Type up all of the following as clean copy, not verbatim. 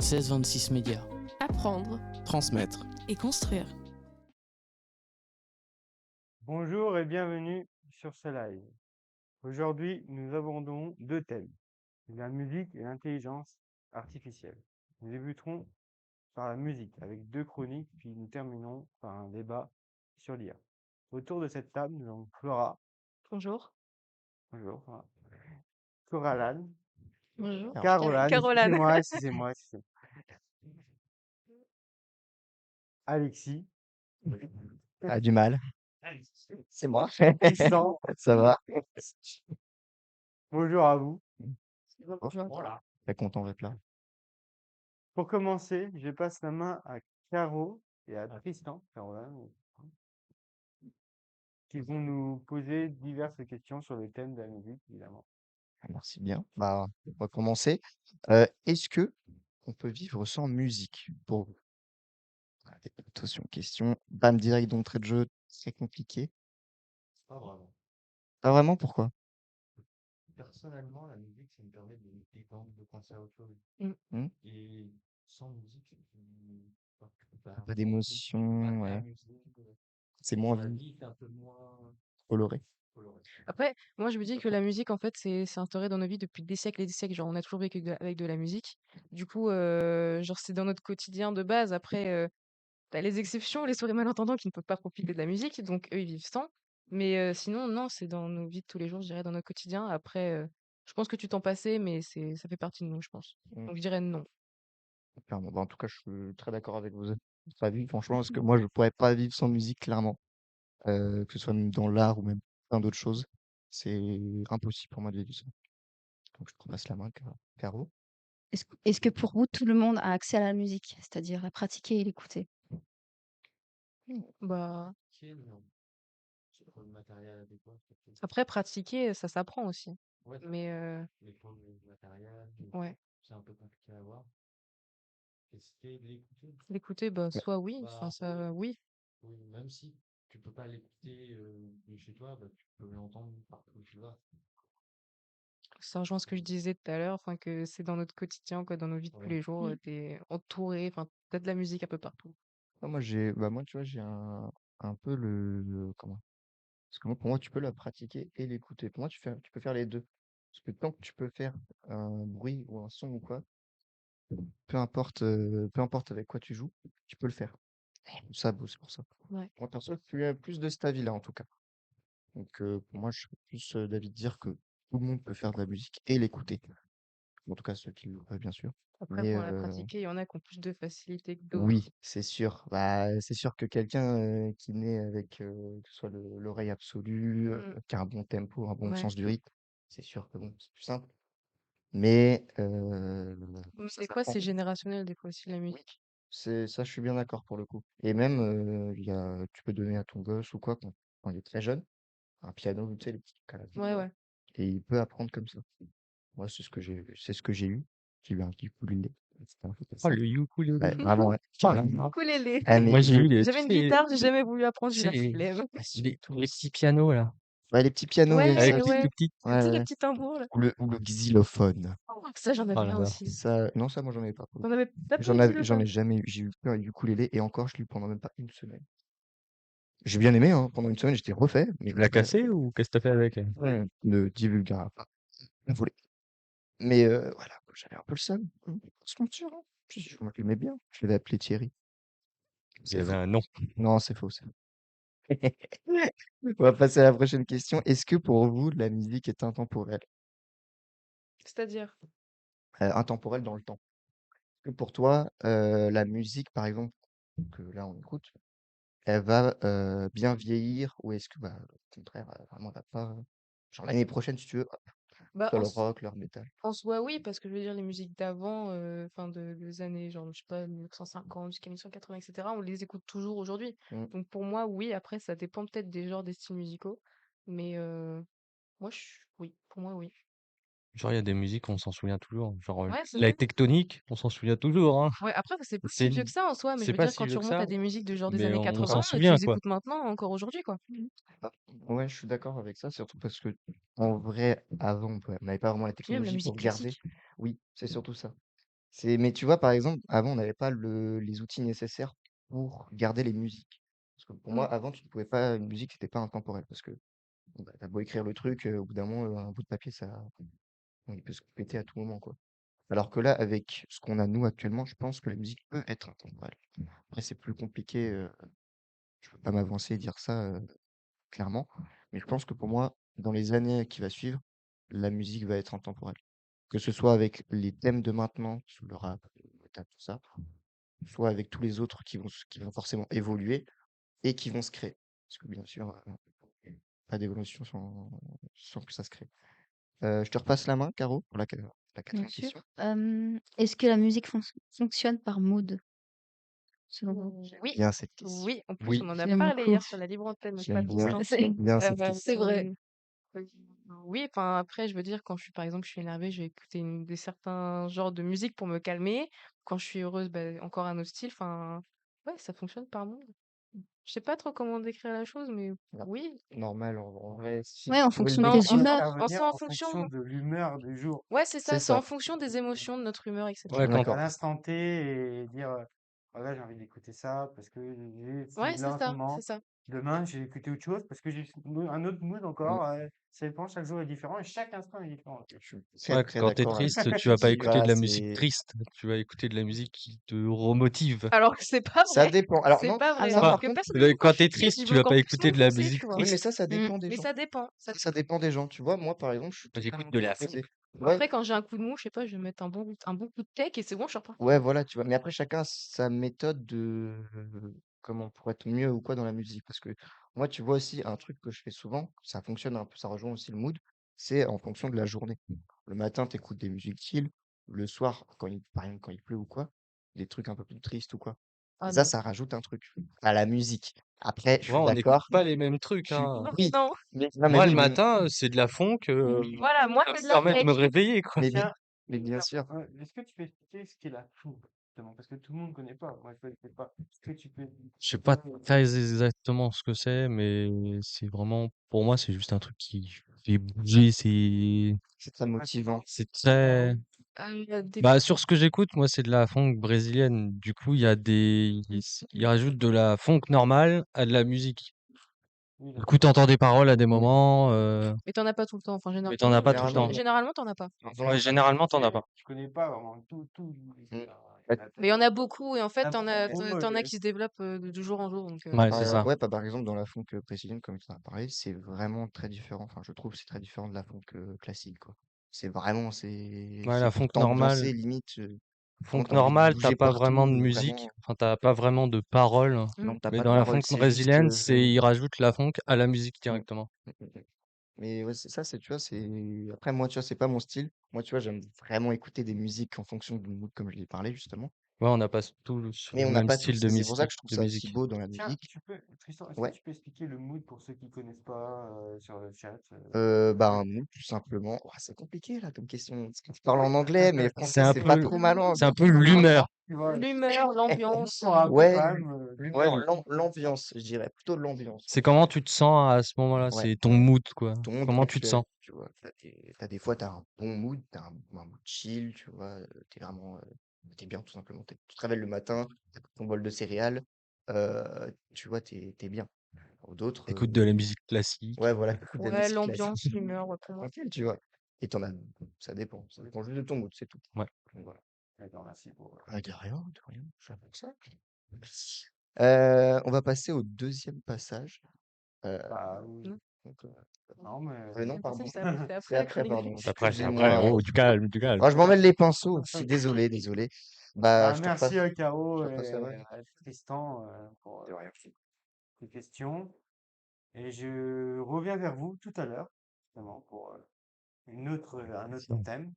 1626 Médias. Apprendre Transmettre. et construire. Bonjour et bienvenue sur ce live. Aujourd'hui, nous abordons deux thèmes, la musique et l'intelligence artificielle. Nous débuterons par la musique avec deux chroniques, puis nous terminerons par un débat sur l'IA. Autour de cette table, nous avons Flora. Bonjour. Bonjour. Flora. Coraline. Bonjour. Caroline. Caroline. Excusez-moi. Alexis. Ah, du mal. C'est moi. Tristan. Ça va. Bonjour à vous. Voilà. Très content d'être là. Pour commencer, je passe la main à Caro et à Tristan, Caroline, qui vont nous poser diverses questions sur le thème de la musique, évidemment. Merci bien. Bah, on va commencer. Est-ce que on peut vivre sans musique pour vous? Allez, attention, question. Bam, direct d'entrée de jeu, très compliqué. Pas vraiment. Pas vraiment, pourquoi? Personnellement, la musique, ça me permet de me détendre, de penser à autre chose. Hmm. Et sans musique, Un peu d'émotion, la ouais. musique, C'est moins la vie est un peu moins coloré. colorée. Après, moi, je me dis que la musique, en fait, c'est instauré dans nos vies depuis des siècles et des siècles. Genre, on a toujours vécu avec de la musique. Du coup, genre, c'est dans notre quotidien de base. Après, t'as les exceptions, les sourds malentendants qui ne peuvent pas profiter de la musique. Donc, eux, ils vivent sans. Mais sinon, non, c'est dans nos vies de tous les jours, je dirais, dans notre quotidien. Après, je pense que tu t'en passais, mais ça fait partie de nous, je pense. Hmm. Donc, je dirais non. Clairement. Bah, en tout cas, je suis très d'accord avec vos avis, franchement, parce que moi, je pourrais pas vivre sans musique, clairement. Que ce soit même dans l'art ou même plein d'autres choses. C'est impossible pour moi de vivre sans. Donc, je te repasse la main, Caro. Est-ce que pour vous, tout le monde a accès à la musique, c'est-à-dire à pratiquer et l'écouter? Bah, Non. C'est pas le matériel adéquat. après, pratiquer, ça s'apprend aussi. Ouais, Mais mais pour le matériel, ouais, c'est un peu compliqué à avoir. Essayer de l'écouter. l'écouter, bah, Bah, soit oui, enfin, Bah, ça, oui. oui, même si tu peux pas l'écouter de chez toi, bah, tu peux l'entendre partout où tu vas. Ça rejoint ce que je disais tout à l'heure, enfin, que c'est dans notre quotidien, quoi, dans nos vies de tous Ouais. les jours, t'es entouré, enfin, t'as de la musique un peu partout. non, moi, tu vois, j'ai un peu comment? Parce que moi, pour moi, tu peux la pratiquer et l'écouter. Pour moi, tu peux faire les deux. Parce que tant que tu peux faire un bruit ou un son ou quoi, peu importe avec quoi tu joues, tu peux le faire. Ça, bon, c'est pour ça. Ouais. Moi, perso, je suis plus de cet avis-là, en tout cas. Donc, pour moi, je suis plus d'avis de dire que tout le monde peut faire de la musique et l'écouter. En tout cas, ceux qui le veulent, bien sûr. Après, Mais pour la pratiquer, il y en a qui ont plus de facilité que d'autres. oui, c'est sûr. Bah, c'est sûr que quelqu'un qui naît avec que ce soit l'oreille absolue, qui a un bon tempo, un bon Ouais. sens du rythme, c'est sûr que bon, c'est plus simple. Mais Mais ça des fois, s'apprend. c'est générationnel, des fois aussi, la Oui, musique. c'est ça, je suis bien d'accord pour le coup. Et même, tu peux donner à ton gosse ou quoi quand il est très jeune, un piano, tu sais, les petits trucs à la Ouais, ouais. et il peut apprendre comme ça. Moi, c'est ce que j'ai eu. J'ai eu un ukulélé. C'était un peu comme Oh, ça. le ukulélé. Ouais, vraiment, ouais. Oh là là. Ukulélé. Ah, mais Moi, j'ai eu les, J'avais tu une sais, guitare, j'ai jamais voulu apprendre, j'ai la les, flemme. les petits pianos, là. ouais, les petits pianos, il y a eu Avec ça Ouais, aussi. ouais. tout petit. Tu Ouais, sais, les ouais. petits tambours, là. Ou le xylophone. Oh, ça, j'en Oh avais là un là. aussi. Ça, non, ça, moi, j'en avais pas. Pour le T'en coup. avais pas pris J'en le avais, j'en ai xylophone? jamais eu. J'ai eu qu'un ukulélé et encore, je l'ai eu pendant même pas une semaine. J'ai bien aimé, hein. Pendant une semaine, j'étais refait, mais Tu l'as cassé ou qu'est-ce que t'as fait avec? ouais, ne divulguera pas. On voulait. Mais voilà, j'avais un peu le seum. Faut se mentir, hein. Moi, je l'aimais bien. Je l'avais appelé Thierry. Il y C'est avait faux. un nom. Non, c'est faux, c'est faux. On va passer à la prochaine question. Est-ce que pour vous, la musique est intemporelle? C'est-à-dire? Intemporelle dans le temps. Est-ce que pour toi, la musique, par exemple, que là on écoute, elle va bien vieillir ou est-ce que, bah, au contraire, vraiment, elle va pas. Genre l'année prochaine, si tu veux, hop, Bah, soit le rock, leur métal. en soi, oui, parce que je veux dire, les musiques d'avant, enfin, des années, genre, je sais pas, 1950 jusqu'à 1980, etc., on les écoute toujours aujourd'hui. Mm. Donc, pour moi, oui, après, ça dépend peut-être des genres, des styles musicaux. Mais moi, oui, pour moi, oui. Genre, il y a des musiques, on s'en souvient toujours. Genre, Ouais, c'est la ça. tectonique, on s'en souvient toujours, hein. Ouais, après, c'est pas si C'est, vieux que ça en soi, mais je c'est veux pas dire, si quand tu vieux que remontes à ça, des musiques de genre des mais années on s'en 80, tu souvient, les quoi. écoutes maintenant, encore aujourd'hui, quoi. Ah, ouais, je suis d'accord avec ça, surtout parce que en vrai, avant, on n'avait pas vraiment la Puis même la technologie pour musique garder. classique. Oui, c'est surtout ça. Mais tu vois, par exemple, avant, on n'avait pas les outils nécessaires pour garder les musiques. Parce que pour Mmh. moi, avant, tu ne pouvais pas, une musique, c'était pas intemporel. Parce que bon, bah, t'as beau écrire le truc, au bout d'un moment, un bout de papier, bon, il peut se péter à tout moment, quoi. Alors que là, avec ce qu'on a nous actuellement, je pense que la musique peut être intemporelle. Après, c'est plus compliqué, je peux pas m'avancer et dire ça clairement, mais je pense que pour moi, dans les années qui va suivre, la musique va être intemporelle. Que ce soit avec les thèmes de maintenant, sur le rap, le métal, tout ça, soit avec tous les autres qui vont forcément évoluer et qui vont se créer. Parce que bien sûr, pas d'évolution sans que ça se crée. Je te repasse la main, Caro, pour la Bien quatrième sûr. question. Est-ce que la musique fonctionne par mood, selon vous? Oui, Bien cette question. oui, en plus, Oui. on en a J'aime parlé beaucoup. hier sur la libre antenne, n'est-ce pas, J'aime beaucoup. Bien, Tristan? C'est bien cette question. c'est vrai. Heu, oui, enfin, après, je veux dire, quand par exemple, je suis énervée, je vais écouter des certains genres de musique pour me calmer. Quand je suis heureuse, bah, encore un autre style. Enfin, ouais, ça fonctionne par mood. Je sais pas trop comment décrire la chose, mais Non, oui. normal, en vrai, si Ouais, en tu pouvais le fonction Non, des décrire, humeurs. c'est Intervenir en en fonction. fonction de l'humeur du jour. Ouais, c'est c'est ça, c'est en ça. fonction des émotions, de notre humeur, Ouais, etc. quand, À D'accord. l'instant T et dire, voilà, j'ai envie d'écouter ça parce que j'ai ce Ouais, mood-là en ce c'est moment. ça. Demain, j'ai écouté autre chose parce que j'ai un autre mood Mm. encore. Ça dépend, chaque jour est différent et chaque instant est différent. Je suis très ouais, très quand t'es d'accord avec ce triste, que tu tu vas pas dis. écouter de Voilà, la musique c'est triste. Tu vas écouter de la musique qui te remotive. Alors que c'est pas ça vrai. dépend. Alors C'est non, pas vrai. ça Alors, Bah, par Parce que contre, personnellement, quand quand je suis t'es triste, triste, je tu veux vas pas encore plus écouter de la m'enfoncer, musique tu vois. oui, mais triste. ça dépend des Mais gens. ça dépend. Ça dépend des gens. Tu vois, moi, par exemple, je suis Moi, j'écoute totalement de de la ton funk. côté. Ouais, Après, quand j'ai un coup de mou, je sais pas, je vais mettre un bon coup de tech et c'est bon, je suis repartie, ouais, quoi. voilà, tu vois. Mais après, chacun a sa méthode comment pour être mieux ou quoi dans la musique. Parce que moi, tu vois aussi un truc que je fais souvent, ça fonctionne un peu, ça rejoint aussi le mood, c'est en fonction de la journée. Le matin, tu écoutes des musiques chill. Le soir, par exemple, quand il pleut ou quoi, des trucs un peu plus tristes ou quoi. Ah Et ça, non. ça rajoute un truc à la musique. Après, je Ouais, suis on n'écoute d'accord. pas les mêmes trucs, Je suis, hein. oui, Non. non, mais Moi, le oui, mais, matin, c'est de la funk, Voilà, moi, ça c'est me de la permet de tech. me réveiller, quoi. mais, bi- Tiens, mais bien sûr. est-ce que tu peux expliquer ce qu'est la food, justement, parce que tout le monde ne connaît pas. Moi, je ne connais pas. Est-ce que tu peux Je sais pas expliquer très exactement ce que c'est, mais c'est vraiment, pour moi, c'est juste un truc qui fait bouger. C'est très motivant. C'est très, Des bah, sur ce que j'écoute, moi, c'est de la funk brésilienne. Du coup, ils rajoutent de la funk normale à de la musique. Oui, Du coup, d'accord. t'entends des paroles à des Mm. moments, mais t'en as pas tout le temps. Enfin, mais t'en as pas tout le Généralement, temps. non. généralement, t'en as pas. Ouais, généralement, t'en as pas. Je connais pas vraiment tout. Mm. Il y en a Mais il y en a beaucoup et en fait, tellement. t'en as qui se développent de jour en jour. Donc, Ouais, c'est ça. Ouais, par exemple, dans la funk brésilienne, comme tu en as parlé, c'est vraiment très différent. Enfin, je trouve que c'est très différent de la funk classique, quoi. Ouais, C'est la pour funk normale. t'ambiancer, limite, Funk vraiment, t'as envie de normale, t'as bouger pas vraiment de partout, musique. vraiment. Enfin, t'as pas vraiment de paroles. mm. Non, t'as Mais pas de dans la parole, funk c'est juste. brésilienne, ils rajoutent la funk à la musique Mm, directement. mm, mm. Mais ouais, c'est ça, tu vois, Après, moi, tu vois, c'est pas mon style. Moi, tu vois, j'aime vraiment écouter des musiques en fonction du mood, comme je l'ai parlé, justement. Ouais, on n'a pas tous Mais le on n'a même pas style tous. de Et c'est pour ça musique, que je trouve de ça aussi musique. beau dans la Tiens, musique. Tristan, est-ce que Ouais. tu peux expliquer le mood pour ceux qui connaissent pas sur le chat Bah, un mood, tout simplement. Oh, c'est compliqué, là, comme question. Parce que tu parles en anglais, mais C'est français, un c'est pas peu, trop ma c'est langue. un peu l'humeur. Tu vois, L'humeur, l'ambiance. pour un peu Ouais, quand même. ouais, l'ambiance, je dirais, plutôt l'ambiance. C'est comment tu te sens à ce moment-là. Ouais, C'est ton mood, quoi. ton monde, Comment quand tu te tu es, sens. tu vois, t'as des fois, t'as un bon mood, t'as un mood chill, tu vois, t'es vraiment, t'es bien, tout simplement. Tu te réveilles le matin, t'as ton bol de céréales, tu vois, t'es bien. Pour d'autres, T'écoutes de la musique classique. ouais, voilà, t'écoutes de la Ouais, musique classique, l'ambiance, l'humeur, ouais, pour moi. tranquille, tu vois. Et t'en as, ça dépend juste de ton mood, c'est tout. Ouais. Donc, voilà. D'accord, merci pour. De rien, de rien, je fais pour ça. On va passer au deuxième passage. Bah, oui. Non, Donc, Non, mais. non, c'est pardon. c'est après C'est après la après, chronique pardon. d'Alexis. Après, c'est après. Excusez-moi. Oh, du calme, du calme. Oh, je m'emmène les pinceaux. Je suis désolé, désolé. Bah, Bah, merci Caro je te repasse la et main. Tristan pour ces questions. Et je reviens vers vous tout à l'heure, justement, pour un autre thème,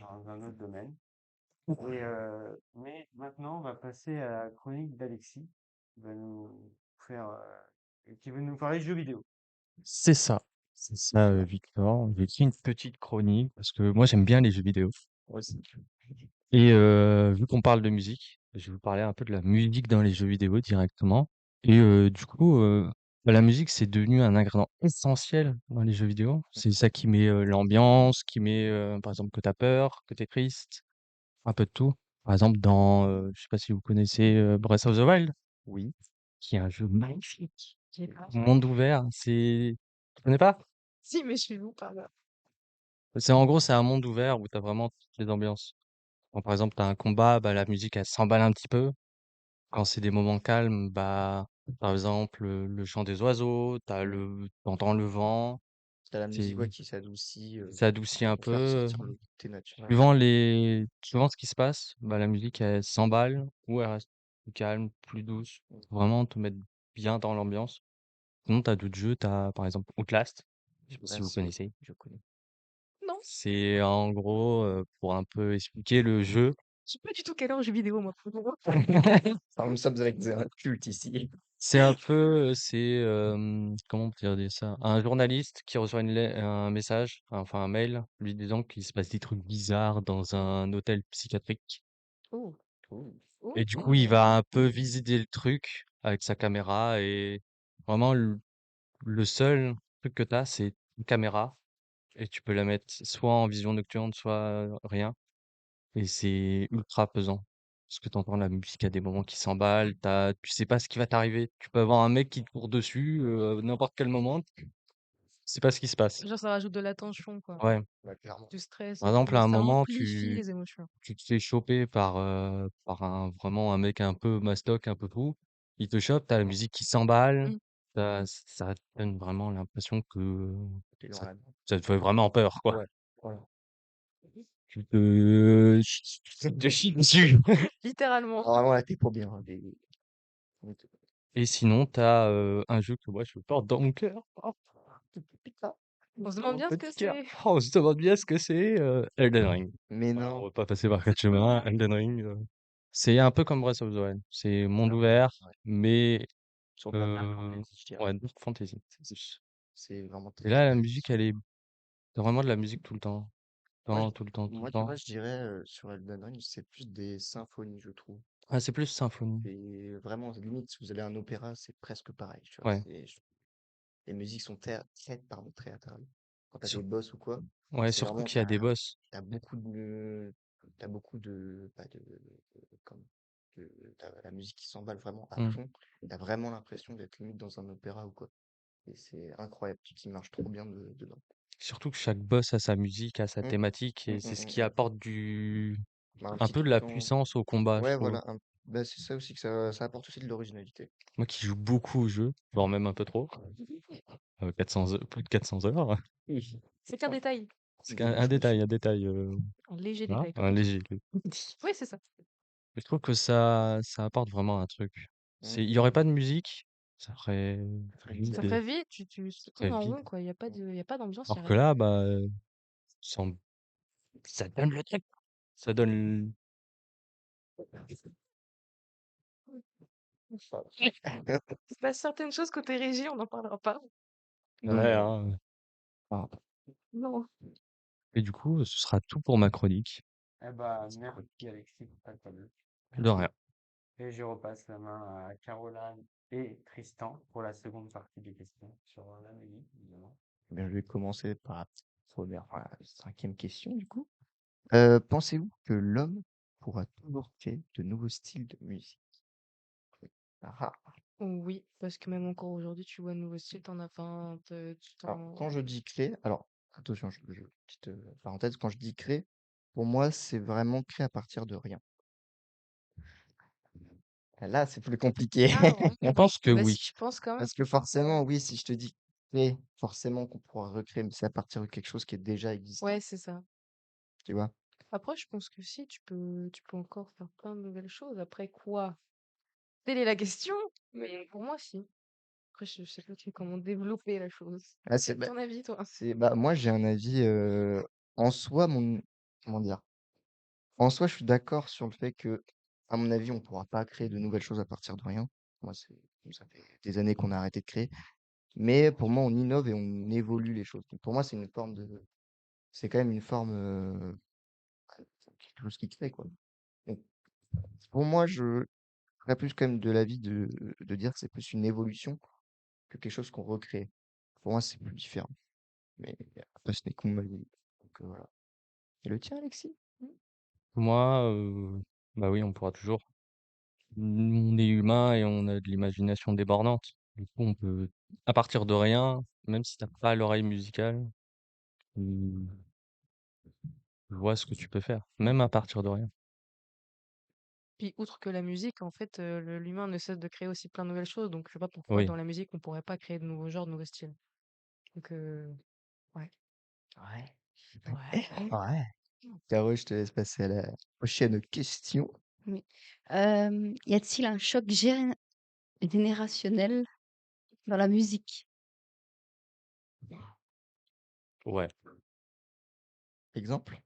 dans un autre domaine. Mais maintenant, on va passer à la chronique d'Alexis, qui va nous faire, qui va nous parler de jeux vidéo. C'est ça. C'est ça, Victor. J'ai écrit une petite chronique parce que moi, j'aime bien les jeux vidéo. Ouais, Et vu qu'on parle de musique, je vais vous parler un peu de la musique dans les jeux vidéo directement. Et du coup, bah, la musique, c'est devenu un ingrédient essentiel dans les jeux vidéo. C'est ça qui met l'ambiance, qui met, par exemple, que tu as peur, que tu es triste. un peu de tout. Par exemple, dans, je sais pas si vous connaissez Breath of the Wild, Oui. qui est un jeu magnifique, monde ouvert. Tu connais pas? Si, mais je suis où par là? C'est en gros, c'est un monde ouvert où tu as vraiment toutes les ambiances. Quand par exemple, tu as un combat, bah, la musique, elle s'emballe un petit peu. Quand c'est des moments calmes, bah, par exemple, le chant des oiseaux, t'entends le vent, T'as la musique, ouais, c'est, qui s'adoucit ça adoucit un pour faire peu. ressortir le côté naturel. Suivant ce qui se passe, bah, la musique, elle s'emballe ou elle reste plus calme, plus douce. Faut vraiment te mettre bien dans l'ambiance. Sinon, t'as d'autres jeux, t'as par exemple Outlast. Je sais pas si vous Là, oui, connaissez. je connais. Non, C'est en gros, pour un peu expliquer le jeu. je sais pas du tout quelle heure jeu vidéo, moi. Enfin, nous sommes avec un culte ici. C'est un peu, comment on peut dire ça? Un journaliste qui reçoit un message, enfin un mail, lui disant qu'il se passe des trucs bizarres dans un hôtel psychiatrique. Oh, Oh. oh, Et du coup, il va un peu visiter le truc avec sa caméra et vraiment le seul truc que t'as, c'est une caméra et tu peux la mettre soit en vision nocturne, soit rien. Et c'est ultra pesant. Parce que t'entends la musique à des moments qui s'emballent, tu sais pas ce qui va t'arriver. Tu peux avoir un mec qui te court dessus, n'importe quel moment, tu sais pas ce qui se passe. genre ça rajoute de la tension, quoi. Ouais. Bah, clairement. Du stress Par et exemple, tout. à un Ça moment, amplifie les émotions. tu te fais choper par vraiment un mec un peu mastoc, un peu fou. Il te chope, t'as la musique qui s'emballe. Mm. Ça te donne vraiment l'impression que T'es dans ça, la... ça te fait vraiment peur, quoi. Ouais, voilà. Tu te chies dessus. Littéralement. Alors, vraiment, là, t'es pour bien. Et sinon, t'as un jeu que moi je porte dans mon cœur. Oh, On se dans demande mon bien ce que petit cœur. c'est. Oh, on se demande bien ce que c'est Elden Ring. Mais Voilà, on non. va pas passer par quatre chemins. Elden Ring, c'est un peu comme Breath of the Wild. C'est monde ouvert, Ouais. mais Sur de la dark fantasy, je dirais. ouais, Dark Fantasy. C'est vraiment Et très, là, la très musique, t'as vraiment de la musique tout le temps. Moi, Tout le temps, tout le moi, tu temps. vois, je dirais sur Elden Ring, c'est plus des symphonies, je trouve. Ah, c'est plus symphonie. Et vraiment, limite, si vous allez à un opéra, c'est presque pareil, tu vois. Ouais. Les musiques sont très, pardon, très théâtrales. Quand t'as Sur- des boss ou quoi, Ouais, c'est surtout vraiment, qu'il y a des boss. t'as beaucoup t'as beaucoup de, bah, comme, t'as la musique qui s'emballe vraiment à Mm. fond. T'as vraiment l'impression d'être limite dans un opéra ou quoi. Et c'est incroyable, qui marche trop bien dedans. Surtout que chaque boss a sa musique, a sa Mm, thématique, et c'est ce qui mm. apporte Bah, un un petit peu de la touchant. puissance au combat, je Ouais, trouve. voilà. Bah, c'est ça aussi que ça apporte aussi de l'originalité. Moi qui joue beaucoup au jeu, voire même un peu trop, 400 plus de 400 heures, C'est qu'un détail. c'est un détail, Un léger hein, détail, comme un on dit. léger. Oui, c'est ça. Je trouve que ça apporte vraiment un truc. Mm. Il y aurait pas de musique, ça ferait ferait Ça vide, fait vite, ça tu ferait tournes en vide. rond, quoi. Y a pas d'ambiance, y a Alors que rien. là, bah, ça, ça donne le truc. Ça donne. C'est pas certaines choses côté régie, on n'en parlera pas. Ouais, hein. Ah. Non. Et du coup, ce sera tout pour ma chronique. Eh ben, merci Alexis pour ta chronique. De rien. Et je repasse la main à Caroline et Tristan pour la seconde partie des questions sur la musique, évidemment. Eh bien, je vais commencer par la première, enfin, la cinquième question, du coup. Pensez-vous que l'homme pourra toujours créer de nouveaux styles de musique? Ah, ah. Oui, parce que même encore aujourd'hui, tu vois un nouveau style, t'en as 20, Alors, quand je dis créer, alors, attention, petite parenthèse, quand je dis créer, pour moi, c'est vraiment créer à partir de rien. Là, c'est plus compliqué. Ah ouais. Je pense que Bah oui. si tu penses quand même. Parce que forcément, oui, si je te dis créer, forcément qu'on pourra recréer, mais c'est à partir de quelque chose qui est déjà existant, Ouais, c'est ça. tu vois? Après, je pense que si, tu peux encore faire plein de nouvelles choses. Après quoi? Telle est la question, mais pour moi, si. Après, je sais pas trop comment développer la chose. Ah, Quel est ton avis, toi? bah, moi, j'ai un avis, en soi, comment dire? En soi, je suis d'accord sur le fait que, à mon avis, on pourra pas créer de nouvelles choses à partir de rien. Moi, ça fait des années qu'on a arrêté de créer. Mais pour moi, on innove et on évolue les choses. Donc, pour moi, c'est quand même une forme, quelque chose qui crée, quoi. Donc, pour moi, je serais plus quand même de l'avis de dire que c'est plus une évolution que quelque chose qu'on recrée. Pour moi, c'est plus différent. Mais après, ce n'est que mon avis. Donc, voilà. Et le tien, Alexis? Moi, bah oui, on pourra toujours. On est humain et on a de l'imagination débordante. Du coup, on peut, à partir de rien, même si t'as pas l'oreille musicale, tu vois ce que tu peux faire, même à partir de rien. Puis outre que la musique, en fait, l'humain ne cesse de créer aussi plein de nouvelles choses, donc je sais pas pourquoi Oui. dans la musique on pourrait pas créer de nouveaux genres, de nouveaux styles. Donc ouais. Ouais. Ouais. Ouais. Caro, je te laisse passer à la prochaine question. Oui. Y a-t-il un choc générationnel dans la musique? Ouais. Exemple?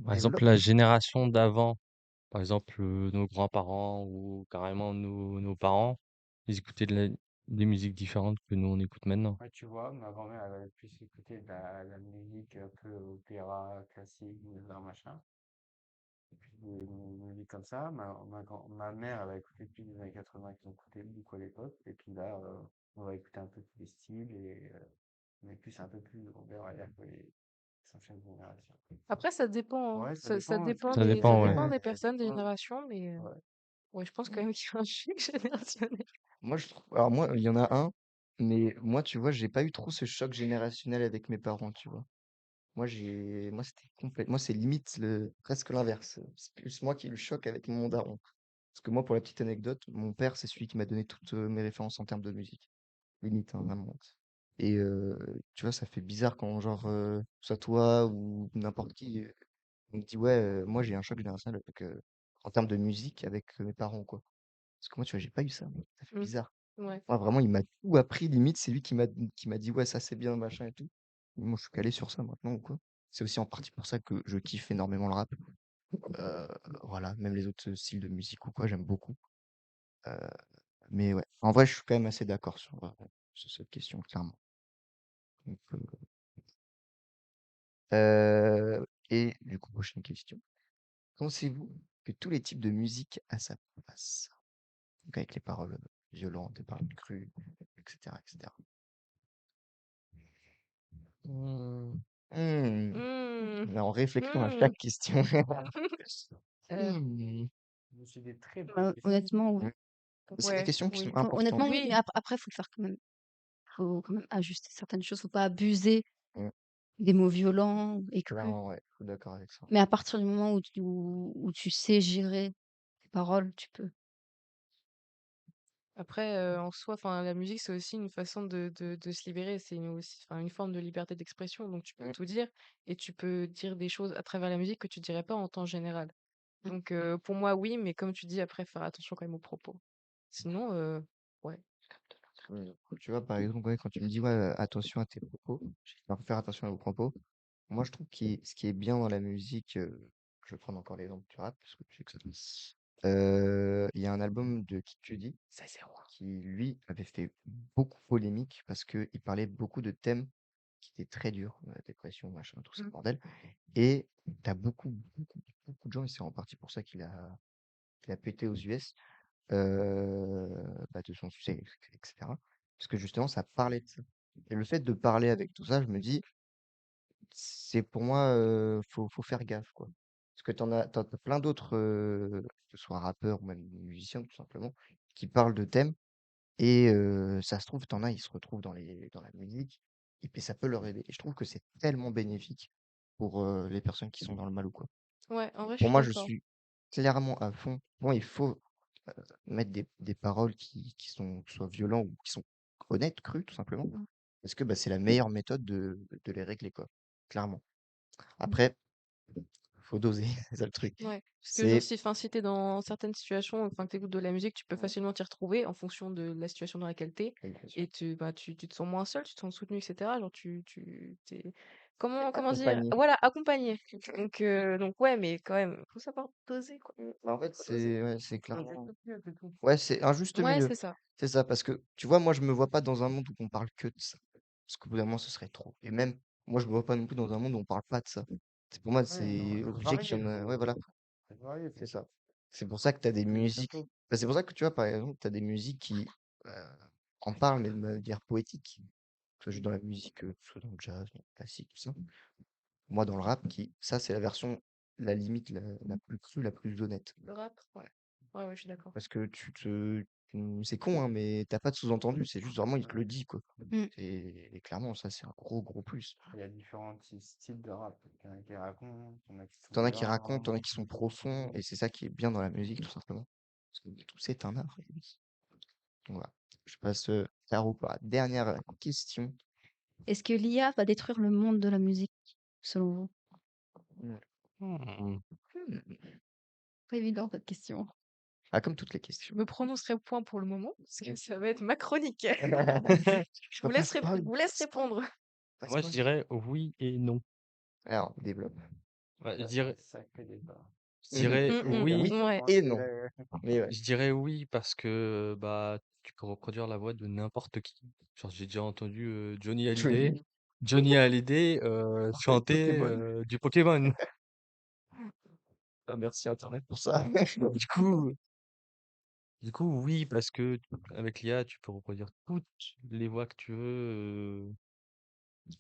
Par exemple, Développe. la génération d'avant, par exemple, nos grands-parents ou carrément nos parents, ils écoutaient des musiques différentes que nous, on écoute maintenant. Ouais, tu vois, ma grand-mère, elle avait plus écouté de la musique un peu opéra, classique, machin. Et puis des musiques comme ça. Ma mère, elle va écouter plus des années 80 qui ont coûté beaucoup à l'époque. Et puis là, on va écouter un peu tous les styles et mais plus un peu plus ouvert à les anciennes générations. Après, ça dépend, hein. Ouais, Ça dépend Ça des, ça dépend, ouais. dépend des personnes, des générations, mais Ouais. ouais, je pense quand même qu'il y a un choc générationnel. Moi, je trouve. Alors, moi, il y en a un, mais moi, tu vois, j'ai pas eu trop ce choc générationnel avec mes parents, tu vois. Moi, c'était complètement. Moi, c'est limite presque l'inverse. C'est plus moi qui ai eu le choc avec mon daron. Parce que moi, pour la petite anecdote, mon père, c'est celui qui m'a donné toutes mes références en termes de musique. Limite, hein, vraiment. Et tu vois, ça fait bizarre quand, genre, que ce soit toi ou n'importe qui, on me dit, ouais, moi, j'ai un choc générationnel avec, en termes de musique avec mes parents, quoi. Parce que moi, tu vois, j'ai pas eu ça, moi. Ça fait Mm. bizarre. Ouais. Moi, vraiment, il m'a tout appris, limite, c'est lui qui m'a dit, ouais, ça c'est bien, machin et tout. Moi, je suis calé sur ça maintenant, ou quoi. C'est aussi en partie pour ça que je kiffe énormément le rap. Euh, voilà, même les autres styles de musique ou quoi, j'aime beaucoup. Euh, mais ouais, en vrai, je suis quand même assez d'accord sur cette question, clairement. Donc, et du coup, prochaine question. Pensez-vous que tous les types de musique a sa place? Donc, avec les paroles violentes, les paroles crues, etc., etc. Hmm. Hmm. Mm. Mais en réfléchissant à Mm. chaque question. Euh, Hmm. C'est des très bonnes Bah, questions. honnêtement, oui. Ouais. C'est des Ouais, questions qui sont oui. importantes. Honnêtement, oui, mais Oui, après, faut le faire quand même. Faut quand même ajuster certaines choses. Faut pas abuser Hmm. des mots violents et crus. Clairement, ouais, je suis d'accord avec ça. Mais à partir du moment où tu sais gérer tes paroles, tu peux. après, en soi, enfin, la musique, c'est aussi une façon de se libérer. C'est aussi, enfin, une forme de liberté d'expression. Donc, tu peux Hmm. tout dire et tu peux dire des choses à travers la musique que tu dirais pas en temps général. Donc, pour moi, oui, mais comme tu dis, après, faire attention quand même aux propos. Sinon, ouais. Hmm. Tu vois, par exemple, ouais, quand tu me dis, ouais, attention à tes propos, alors faire attention à vos propos, moi, je trouve que ce qui est bien dans la musique, je vais prendre encore l'exemple du rap, parce que je sais que ça. Il y a un album de Kid Cudi qui, lui, avait fait beaucoup polémique parce qu'il parlait beaucoup de thèmes qui étaient très durs, dépression, machin, tout ça, Mm. bordel. Et t'as beaucoup de gens, et c'est en partie pour ça qu'il a pété aux US, bah, de son succès, etc. Parce que justement, ça parlait de ça. Et le fait de parler avec tout ça, je me dis, c'est pour moi, faut faire gaffe, quoi. Parce que t'as plein d'autres, que ce soit rappeurs ou même musiciens, tout simplement, qui parlent de thèmes et ça se trouve, t'en as, ils se retrouvent dans la musique et puis ça peut leur aider. Et je trouve que c'est tellement bénéfique pour les personnes qui sont dans le mal ou quoi. Ouais, en vrai, je Pour suis moi, je d'accord. suis clairement à fond. Bon, il faut mettre des paroles qui soient violentes ou qui sont honnêtes, crues, tout simplement. Mm. Parce que bah, c'est la meilleure méthode de les régler, quoi. Clairement. Après, faut doser, c'est ça le truc. Ouais. Parce que genre, C'est si t'es dans certaines situations, enfin, que t'écoutes de la musique, tu peux facilement t'y retrouver en fonction de la situation dans laquelle t'es. oui, bien sûr. Et tu te sens moins seul, tu te sens soutenu, etc. Genre, t'es, comment dire? Accompagné. Voilà, accompagné. Donc ouais, mais quand même, faut savoir doser, quoi. Bah, en fait, Faut doser. c'est Un clairement. juste milieu, c'est tout. Ouais, c'est un juste Ouais, milieu. c'est ça. C'est ça, parce que tu vois, moi, je me vois pas dans un monde où on parle que de ça. Parce qu'au bout d'un moment, ce serait trop. Et même, moi, je me vois pas non plus dans un monde où on parle pas de ça. C'est pour moi, Ouais, non, c'est c'est obligé qu'il y varié. en a. Ouais, voilà, C'est varié, c'est faut ça. C'est pour ça que tu as des faire musiques. tout. Bah, c'est pour ça que tu vois, par exemple, tu as des musiques qui en parlent, mais de manière poétique. Que ce soit dans la musique, que ce soit dans le jazz, dans le classique, tout ça. Moi, dans le rap, ça, c'est la version la limite la plus crue, la plus honnête. Le rap? Ouais. Ouais, je suis d'accord. Parce que c'est con, hein, mais t'as pas de sous-entendu, c'est juste vraiment il te le dit, quoi. Mmh. Et clairement, ça, c'est un gros plus. Il y a différents styles de rap. Il y en a qui racontent, il y en a qui sont T'en as qui racontent, t'en as violents. qui sont profonds, et c'est ça qui est bien dans la musique, tout simplement. Parce que tout c'est un art. Et oui. Donc voilà. Je passe Caro pour la dernière question. Est-ce que l'IA va détruire le monde de la musique, selon vous? Hmm. Pas évident cette question. Ah, comme toutes les Je questions. me prononcerai point pour le moment, parce que ça va être ma chronique. Je peux pas Je vous laisse répondre. Moi, je dirais oui et non. Alors, développe. Ouais, Ça, c'est un sacré débat. je dirais oui. Ouais. Et non. Mais ouais. Je dirais oui parce que bah tu peux reproduire la voix de n'importe qui. Genre j'ai déjà entendu Johnny Hallyday chanter Pokémon. du Pokémon. Ah, merci Internet pour ça. Du coup, du coup oui parce que avec l'IA tu peux reproduire toutes les voix que tu veux.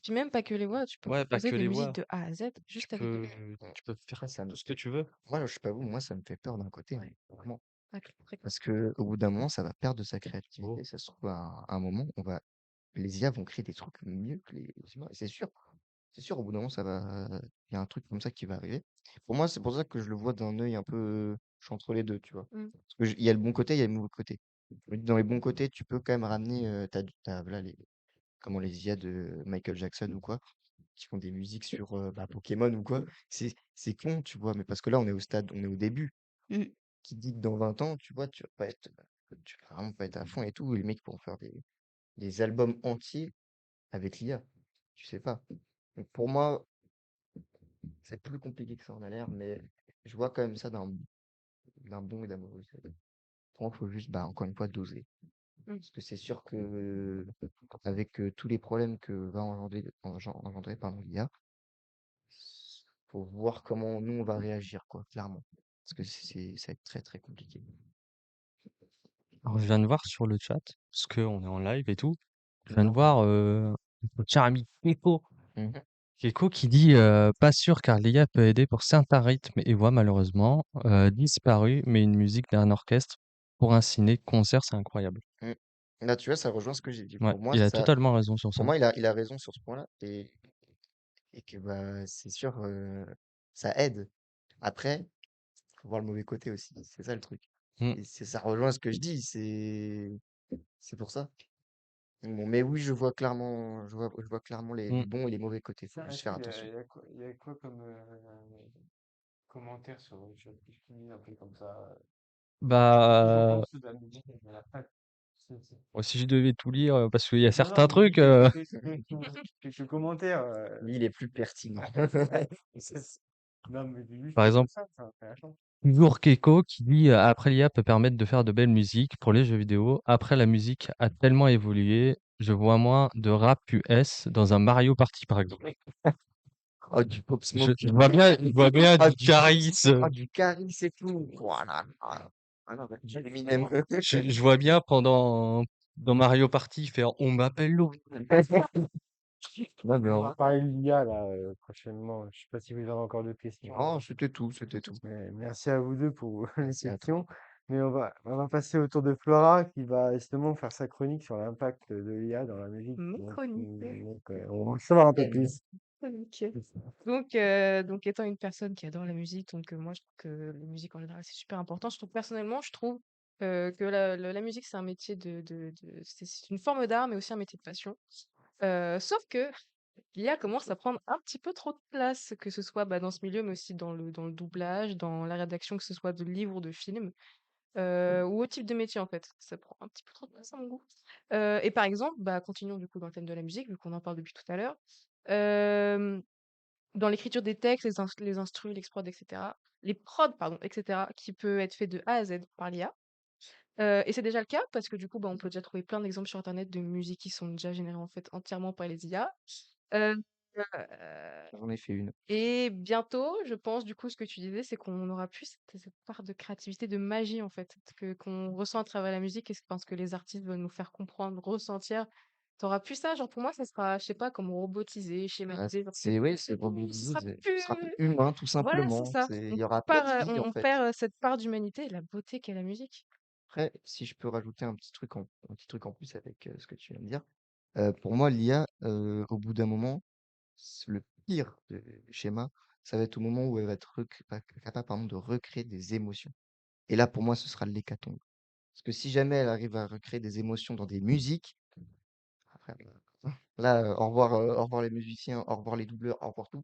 Puis même pas que les voix, tu peux Ouais, pas composer que des les musiques voix. de A à Z Tu juste avec peux, l'IA. tu peux faire Après, ça me tout ce que tu veux. moi, je sais pas vous, moi, ça me fait peur d'un côté, hein, vraiment. Ah, très cool. Parce que au bout d'un moment, ça va perdre de sa Oh. créativité. Ça se trouve, à un moment, les IA vont créer des trucs mieux que les humains. Et c'est sûr. C'est sûr, au bout d'un moment, il y a un truc comme ça qui va arriver. Pour moi, c'est pour ça que je le vois d'un œil un peu, je suis entre les deux, tu vois. Parce que il y a le bon côté, il y a le mauvais côté. Je me dis, dans les bons côtés, tu peux quand même ramener, voilà, comment les IA de Michael Jackson ou quoi, qui font des musiques sur Pokémon ou quoi. C'est con, tu vois, mais parce que là, on est au début. Mmh. Qui dit que dans 20 ans, tu vois, tu vas vraiment pas être à fond et tout. Et les mecs pourront faire des albums entiers avec l'IA. Tu sais pas. Donc pour moi, c'est plus compliqué que ça en a l'air, mais je vois quand même ça d'un bon et d'un mauvais côté. Pour moi, il faut juste, encore une fois, doser. Parce que c'est sûr que avec tous les problèmes que va engendrer pardon, l'IA, faut voir comment nous on va réagir, quoi, clairement. Parce que ça va être très très compliqué. Alors, je viens de voir sur le chat, parce qu'on est en live et tout, je viens de voir notre cher ami Mhm. Keko qui dit pas sûr car l'IA peut aider pour certains rythmes et voix malheureusement disparu, mais une musique d'un orchestre pour un ciné-concert, c'est incroyable. Mm. Là, tu vois, ça rejoint ce que j'ai dit. Ouais, il a totalement raison sur ça. Pour moi, il a raison sur ce point-là. Et que c'est sûr, ça aide. Après, faut voir le mauvais côté aussi. C'est ça le truc. Mm. Et ça rejoint ce que je dis. C'est pour ça. Bon, mais oui, je vois clairement les Mm. bons et les mauvais côtés. Faut Ça, juste faire il y a, attention. il y a quoi comme commentaire sur le chat qui finit un peu comme ça? Qu'est-ce qu'on Bah, pense de la musique? Il y en a pas- si je devais tout lire, parce qu'il y a Non, certains non, mais trucs, quelques commentaires. Lui, il est plus pertinent. Non, mais dis juste par comme exemple, ça fait la chance. toujours Keko qui dit après l'IA peut permettre de faire de belles musiques pour les jeux vidéo. Après, la musique a tellement évolué, je vois moins de rap US dans un Mario Party, par exemple. Oh, du Pop Je, Smoke. je vois bien Ah, du Caris. du Caris et tout. Voilà. Ah non, du Eminem. Je vois bien dans Mario Party faire On m'appelle Lou. Non, mais On va parler de l'IA là prochainement. Je sais pas si vous avez encore d'autres questions. non, c'était tout, c'était tout. Mais merci à vous deux pour les Merci à toi. questions. Mais on va passer au tour de Flora qui va justement faire sa chronique sur l'impact de l'IA dans la musique. Mes chroniques. On va en savoir un peu plus. Ok. Donc, étant une personne qui adore la musique, moi, je trouve que la musique en général, c'est super important. Personnellement, je trouve que la musique, c'est un métier c'est une forme d'art, mais aussi un métier de passion. Sauf que l'IA commence à prendre un petit peu trop de place, que ce soit dans ce milieu, mais aussi dans le doublage, dans la rédaction, que ce soit de livres ou de films, ou au type de métier, en fait. Ça prend un petit peu trop de place à mon goût. Et par exemple, continuons du coup dans le thème de la musique, vu qu'on en parle depuis tout à l'heure. Euh, Dans l'écriture des textes, les instrus, l'exprod, etc. Les prods, pardon, etc., qui peut être fait de A à Z par l'IA. Et c'est déjà le cas parce que du coup, on peut déjà trouver plein d'exemples sur Internet de musiques qui sont déjà générées en fait entièrement par les IA. Euh, J'en ai fait une. et bientôt, je pense, du coup, ce que tu disais, c'est qu'on n'aura plus cette part de créativité, de magie en fait, qu'on ressent à travers la musique, et c'est parce que les artistes veulent nous faire comprendre, ressentir Tu plus ça, genre pour moi, ça sera, je sais pas, comme robotisé, schématisé, genre c'est oui, c'est ce robotisé, sera ce sera plus plus humain, tout voilà, c'est simplement. ça. Il y aura pas de vie, en On fait. perd, cette part d'humanité et la beauté qu'est la musique. Après, si je peux rajouter un petit truc en plus avec ce que tu viens de dire, pour moi, l'IA, au bout d'un moment, le pire des schémas, ça va être au moment où elle va être capable, pardon, de recréer des émotions. Et là, pour moi, ce sera l'hécatombe. Parce que si jamais elle arrive à recréer des émotions dans des musiques, après, là, au revoir les musiciens, au revoir les doubleurs, au revoir tout.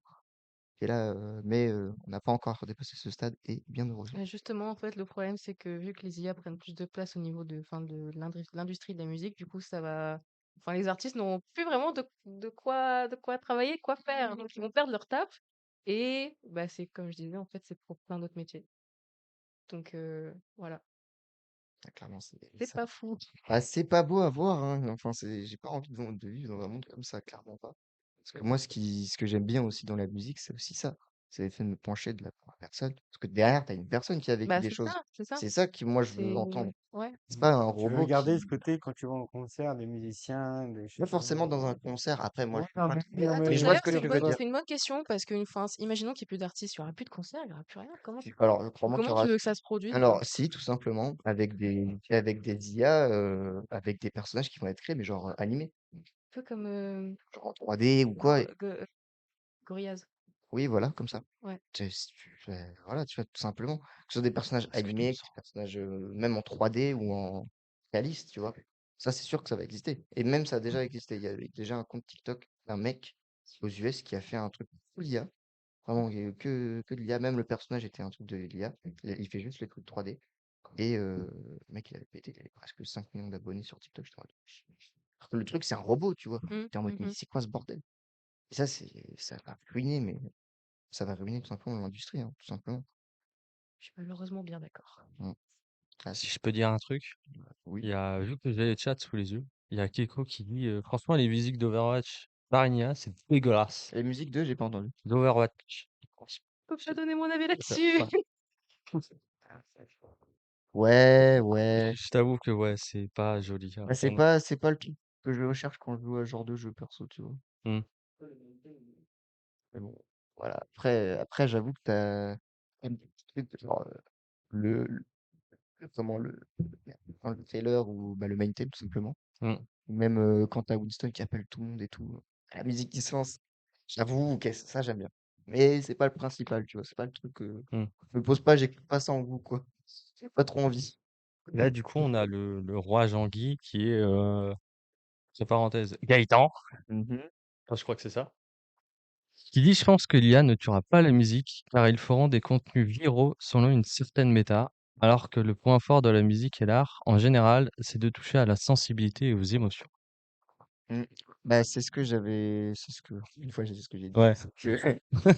Et là, on n'a pas encore dépassé ce stade, et bien heureusement. Et justement, en fait, le problème, c'est que vu que les IA prennent plus de place au niveau de l'industrie de la musique, du coup, les artistes n'auront plus vraiment de quoi travailler, quoi faire. Donc, ils vont perdre leur taf. Et bah, c'est comme je disais, en fait, c'est pour plein d'autres métiers. Donc, voilà. Ah, clairement, C'est pas fou. c'est pas beau à voir, hein. Enfin, j'ai pas envie de vivre dans un monde comme ça, clairement pas. Parce que moi, ce que j'aime bien aussi dans la musique, c'est aussi ça. C'est le fait de me pencher de la première personne. Parce que derrière, tu as une personne qui a vécu Bah, des choses. c'est ça. C'est ça que moi, je veux C'est, entendre. ouais. C'est pas un Tu veux robot garder ce qui. côté quand tu vas en concert, des musiciens, des Pas chanteurs. forcément dans un concert. Après, moi, Ouais, je suis pas trop. non, Attends, Mais mais je vois ce d'ailleurs, que tu veux dire. c'est une bonne question parce que, enfin, imaginons qu'il n'y ait plus d'artistes, il n'y aura plus de concerts, il n'y aura plus rien. Alors, crois-moi qu'il y Comment aura. tu veux que ça se produise, genre? Alors, si, tout simplement, avec des IA, avec des personnages qui vont être créés, mais genre animés. Un peu comme Genre en 3D ou quoi. Gorillaz. Oui, voilà, comme ça. Ouais. Voilà, tu vois, tout simplement. Que ce soit des personnages Parce que je te animés, que sens. des personnages même en 3D ou en réaliste, tu vois. Ça, c'est sûr que ça va exister. Et même, ça a déjà existé. Il y avait déjà un compte TikTok d'un mec aux US qui a fait un truc full IA. Vraiment, il y a eu que de l'IA. Même le personnage était un truc de l'IA. Il fait juste les trucs 3D. Et le mec, il avait pété. Il avait presque 5 millions d'abonnés sur TikTok. J'étais en mode, alors que le truc, c'est un robot, tu vois. T'es en mode, mais Mmh. c'est quoi ce bordel? Et ça va ruiner, mais ça va ruiner tout simplement l'industrie, hein, tout simplement. Je suis malheureusement bien d'accord. Mm. Ah, Si je peux dire un truc, oui. vu que j'ai les chats sous les yeux, il y a Keko qui dit franchement, les musiques d'Overwatch par IA, c'est dégueulasse. Et les musiques 2, j'ai pas entendu. D'Overwatch. Je peux pas donner mon avis Ça- là-dessus. ouais. Ouais, ouais. Je t'avoue que ouais, c'est pas joli, hein, Bah, vraiment. c'est pas le truc que je recherche quand je joue à ce genre de jeu perso, tu vois. Hmm. Mais bon, voilà. Après, j'avoue que t'as un petit truc, genre, le, le- comment merde, le trailer ou bah, le main theme, tout simplement. Hmm. Ou même quand t'as Winston qui appelle tout le monde et tout. La musique qui se lance. J'avoue que ça, j'aime bien. Mais c'est pas le principal, tu vois. C'est pas le truc que Hmm. je me pose pas, j'écoute pas ça en goût, quoi. J'ai pas trop envie. Là, du coup, on a le roi Jean-Guy qui est, entre parenthèses, Gaëtan. Mhm. Enfin, je crois que c'est ça. Qui dit, je pense que l'IA ne tuera pas la musique car ils feront des contenus viraux selon une certaine méta, alors que le point fort de la musique et l'art, en général, c'est de toucher à la sensibilité et aux émotions. Mm. Bah, c'est ce que, une fois, j'ai ce que j'ai dit. Ouais.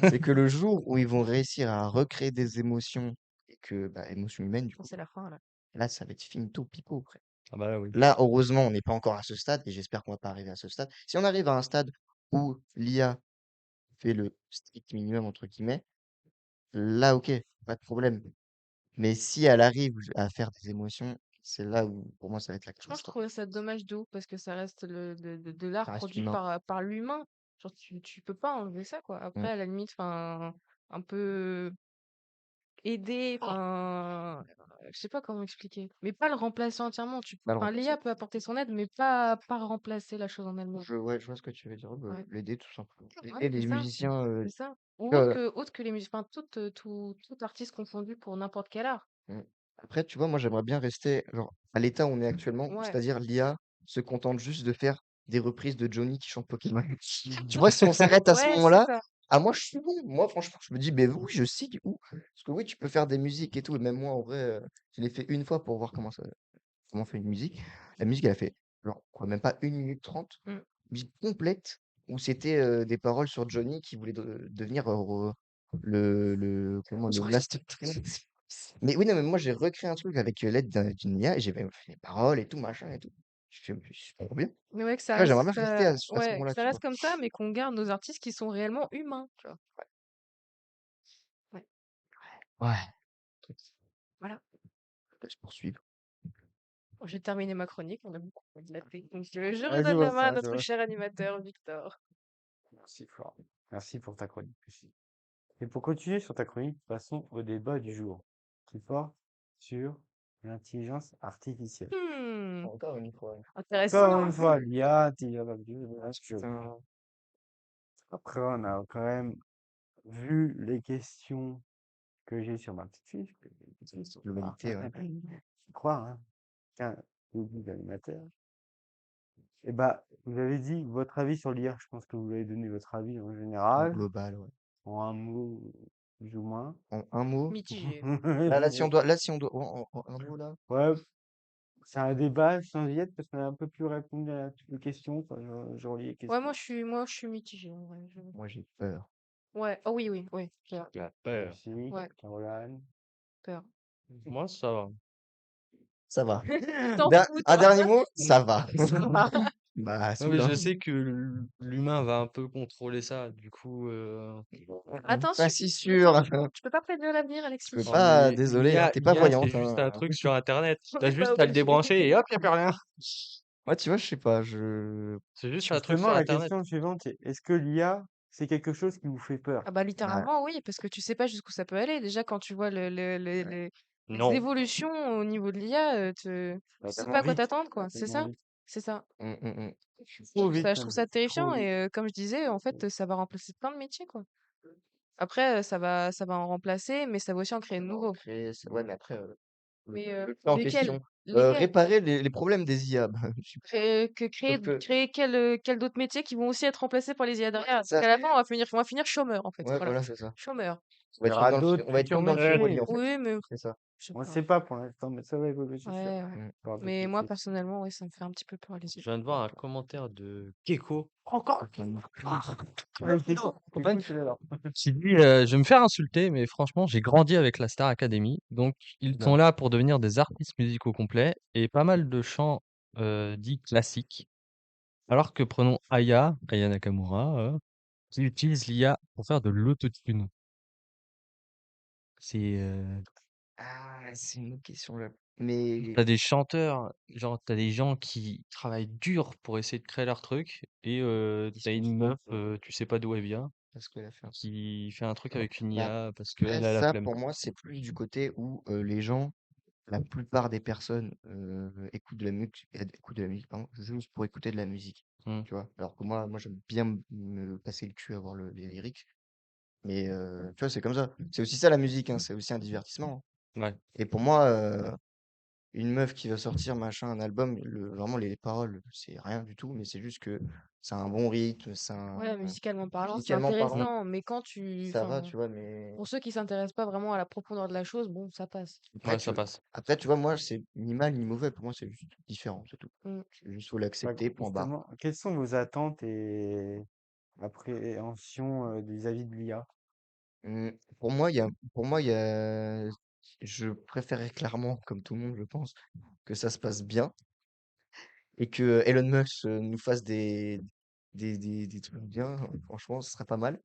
C'est que le jour où ils vont réussir à recréer des émotions, et que, bah, émotions humaines, du coup, C'est la fin là. là, ça va être finito pipo, après. Ah bah là, oui. Là, heureusement, on n'est pas encore à ce stade, et j'espère qu'on va pas arriver à ce stade. Si on arrive à un stade où l'IA fait le strict minimum, entre guillemets, là, ok, pas de problème. Mais si elle arrive à faire des émotions, c'est là où, pour moi, ça va être la Franchement, je catastrophe. trouvais ça dommage de ouf parce que ça reste de l'art Ça reste produit humain. par l'humain. Genre, tu peux pas enlever ça, quoi. Mm. Après, à la limite, un peu aider, je sais pas comment expliquer. Mais pas le remplacer entièrement. Pas le remplacer. L'IA peut apporter son aide, mais pas remplacer la chose en elle-même. Ouais, je vois ce que tu veux dire. Bah, Ouais. l'aider, tout simplement. Ouais, Aider c'est les ça. musiciens. C'est ça. Ou Tu vois, autre que les musiques, tout artiste confondu pour n'importe quel art. mm. Après, tu vois, moi, j'aimerais bien rester genre, à l'état où on est actuellement, Ouais. c'est-à-dire l'IA se contente juste de faire des reprises de Johnny qui chante Pokémon. Tu vois, si on s'arrête à ce Ouais, c'est moment-là, ça. moi, je suis bon. Moi, franchement, je me dis, mais oui, je signe où? Parce que oui, tu peux faire des musiques et tout. Et même moi, en vrai, je l'ai fait une fois pour voir comment on fait une musique. La musique, elle a fait, genre, quoi, même pas 1 minute 30, Mm. musique complète, où c'était des paroles sur Johnny qui voulait devenir comment, Je le crois que Last Prince. Mais oui, non, mais moi, j'ai recréé un truc avec l'aide d'une IA et j'ai même fait les paroles et tout, machin et tout. Je fais, mais c'est trop bien. mais ouais, que Tu ça vois, reste, j'aimerais bien rester à ce que moment-là, ça tu vois. reste comme ça, mais qu'on garde nos artistes qui sont réellement humains, tu vois. Ouais. Ouais. Voilà. Laisse poursuivre. J'ai terminé ma chronique, on a beaucoup dilaté. Donc je Ouais, je redonne vois la main à ça, je notre vois. cher animateur, Victor. Merci, Florent. Merci pour ta chronique aussi. Et pour continuer sur ta chronique, passons au débat du jour, qui porte sur l'intelligence artificielle. Encore une fois. Encore Intéressant. une fois, l'IA, intelligence artificielle, Putain. après, on a quand même vu les questions que j'ai sur ma petite fiche. L'humanité, ouais. Je crois, hein. Tiens, beaucoup d'animateurs. Et bah, vous avez dit votre avis sur l'IA. Je pense que vous avez donné votre avis en En général, global, ouais. en un mot, plus ou moins. En un mot. Mitigé. Là, si on doit, en un mot, là. Ouais, c'est un débat sans y être parce qu'on a un peu plus répondu à toutes les questions. Enfin, je relis les Ouais, questions. moi, je suis mitigée, en vrai. Moi, j'ai peur. Ouais, oh oui, oui, oui, j'ai La peur. Merci, ouais, Caroline. peur. Moi, ça va. Ça va. T'en fous, Un toi. dernier mot? Ça va. Ça va. Bah, Non, mais soudain. je sais que l'humain va un peu contrôler ça. Du coup, Attention, Pas si sûr. tu peux pas prédire l'avenir, Je Alexis. peux oh, pas, mais désolé, hein, t'es pas l'IA, c'est voyante. juste un truc sur Internet. On T'as n'est pas juste à le obligé. débrancher et hop, y a plus rien. Ouais, tu vois, je sais pas, je. C'est juste un truc Justement, sur la Internet. question suivante, c'est est-ce que l'IA, c'est quelque chose qui vous fait peur? Ah bah Bah, littéralement oui, parce que tu sais pas jusqu'où ça peut aller. Déjà quand tu vois les Non. évolutions au niveau de l'IA, tu Ça va sais tellement pas à quoi vite, t'attendre ça va quoi. C'est tellement ça, vite. c'est ça. mm. Trop vite, Je trouve même. ça Trop terrifiant vite. et comme je disais, en fait, ça va remplacer plein de métiers quoi. Après, ça va en remplacer, mais ça va aussi en créer de nouveaux. Ouais, mais après, Mais le cas en lesquels? question. Lesquels? Réparer les problèmes des IA. Bah, je sais Créer, pas. créer quel d'autres métiers qui vont aussi être remplacés par les IA derrière? Parce Ça, qu'à la fin, on va finir chômeur en fait. ouais, Voilà, voilà, c'est ça. chômeur. Il y aura d'autres On va être futurs comme dans le métiers. Chevalier, en fait. Oui, mais C'est ça. je sais On ne pas. sait pas pour l'instant, mais ça va évoluer, c'est sûr. Ouais, ouais. Mm. Il y aura d'autres Mais moi, métiers. personnellement, oui, ça me fait un petit peu peur les Je yeux. viens de voir un commentaire de Keko Encore. Ouais, c'est cool. C'est cool, celui-là. qui dit je vais me faire insulter, mais franchement, j'ai grandi avec la Star Academy. Donc, ils sont Bah, là pour devenir des artistes musicaux complets et pas mal de chants dits classiques. Alors que prenons Aya Nakamura, qui utilise l'IA pour faire de l'autotune. C'est c'est une autre question, là. Mais, t'as des chanteurs, genre t'as des gens qui travaillent dur pour essayer de créer leur truc et t'as une meuf, tu sais pas d'où elle vient, parce qu'elle a fait un. qui fait un truc avec une Bah, IA parce après, qu'elle a la ça, flemme. pour moi, c'est plus du côté où les gens, la plupart des personnes écoutent de la musique, pardon, juste pour écouter de la musique. Hmm. Tu vois? Alors que moi, j'aime bien me passer le cul à voir les lyrics. Mais tu vois, c'est comme ça. C'est aussi ça la musique, hein, c'est aussi un divertissement, hein. Ouais. Et pour moi, une meuf qui va sortir machin, un album, vraiment les paroles, c'est rien du tout, mais c'est juste que c'est un bon rythme, Ouais, musicalement parlant, c'est musicalement parlant, intéressant, mais quand tu, ça va, enfin, tu vois, mais pour ceux qui s'intéressent pas vraiment à la profondeur de la chose, bon, ça passe. après, Ouais, ça passe. tu vois, moi, c'est ni mal ni mauvais, pour moi, c'est juste différent, c'est tout. Mm. C'est juste, faut Bah, l'accepter, point barre. justement, quelles sont vos attentes et appréhensions vis-à-vis de l'IA? Pour moi, je préférerais clairement, comme tout le monde, je pense, que ça se passe bien et que Elon Musk nous fasse des trucs bien. Franchement, ce serait pas mal.